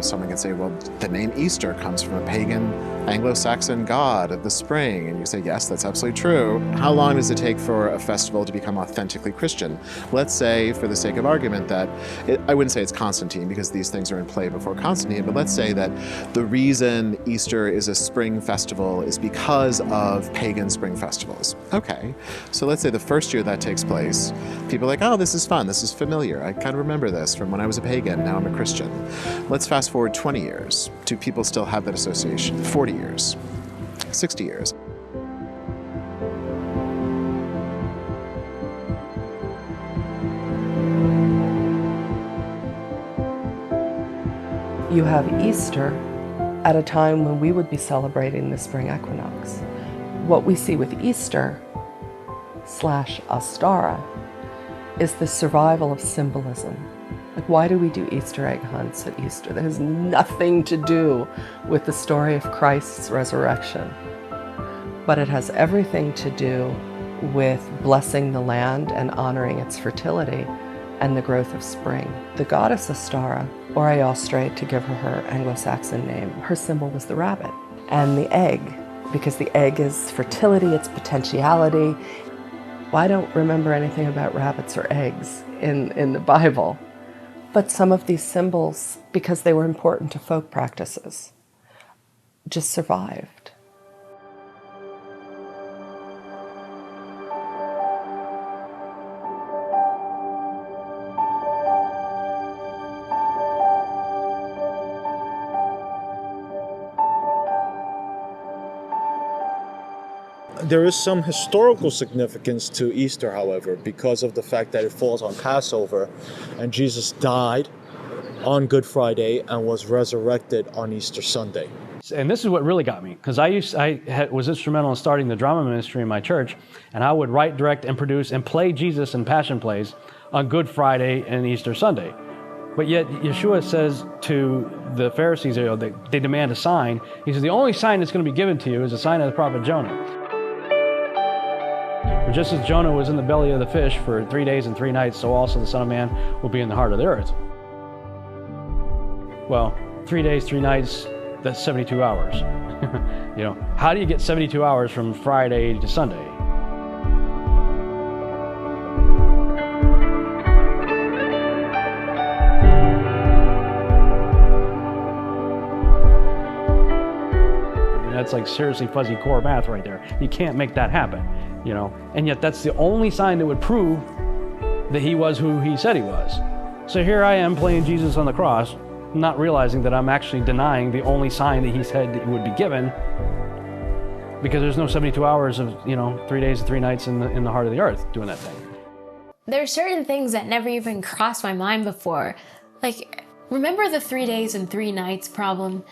someone can say, well, the name Easter comes from a pagan Anglo-Saxon god of the spring. And you say, yes, that's absolutely true. How long does it take for a festival to become authentically Christian? Let's say, for the sake of argument, that I wouldn't say it's Constantine, because these things are in play before Constantine, but let's say that the reason Easter is a spring festival is because of pagan spring festivals. Okay, so let's say the first year that takes place, people are like, oh, this is fun, this is familiar. I kind of remember this from when I was a pagan, now I'm a Christian. Let's fast forward 20 years. Do people still have that association? 40 years, 60 years. You have Easter at a time when we would be celebrating the spring equinox. What we see with Easter / Ostara is the survival of symbolism. Like, why do we do Easter egg hunts at Easter? That has nothing to do with the story of Christ's resurrection, but it has everything to do with blessing the land and honoring its fertility and the growth of spring. The goddess Ostara, or Eostre to give her Anglo-Saxon name, her symbol was the rabbit and the egg, because the egg is fertility, it's potentiality. Well, I don't remember anything about rabbits or eggs in the Bible, but some of these symbols, because they were important to folk practices, just survived. There is some historical significance to Easter, however, because of the fact that it falls on Passover, and Jesus died on Good Friday and was resurrected on Easter Sunday. And this is what really got me, because I was instrumental in starting the drama ministry in my church, and I would write, direct, and produce and play Jesus in passion plays on Good Friday and Easter Sunday. But yet Yeshua says to the Pharisees, they demand a sign. He says, the only sign that's going to be given to you is the sign of the prophet Jonah. For just as Jonah was in the belly of the fish for 3 days and 3 nights, so also the Son of Man will be in the heart of the earth. Well, 3 days, 3 nights, that's 72 hours. How do you get 72 hours from Friday to Sunday? That's like seriously fuzzy core math right there. You can't make that happen, and yet that's the only sign that would prove that he was who he said he was. So here I am playing Jesus on the cross, not realizing that I'm actually denying the only sign that he said that would be given, because there's no 72 hours of 3 days and 3 nights in the heart of the earth doing that thing. There are certain things that never even crossed my mind before. Like, remember the 3 days and 3 nights problem?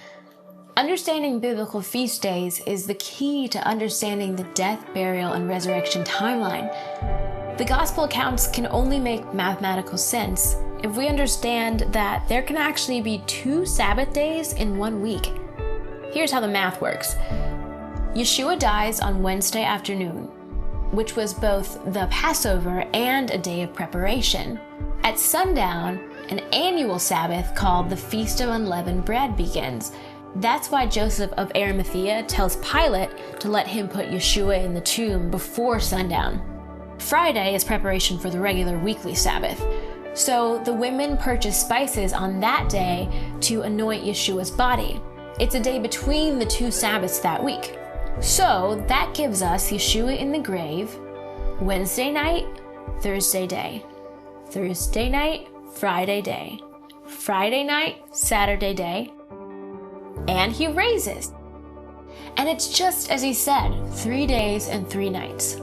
Understanding biblical feast days is the key to understanding the death, burial, and resurrection timeline. The gospel accounts can only make mathematical sense if we understand that there can actually be 2 Sabbath days in 1 week. Here's how the math works. Yeshua dies on Wednesday afternoon, which was both the Passover and a day of preparation. At sundown, an annual Sabbath called the Feast of Unleavened Bread begins. That's why Joseph of Arimathea tells Pilate to let him put Yeshua in the tomb before sundown. Friday is preparation for the regular weekly Sabbath. So the women purchase spices on that day to anoint Yeshua's body. It's a day between the 2 Sabbaths that week. So that gives us Yeshua in the grave, Wednesday night, Thursday day. Thursday night, Friday day. Friday night, Saturday day. And he raises. And it's just as he said, 3 days and 3 nights.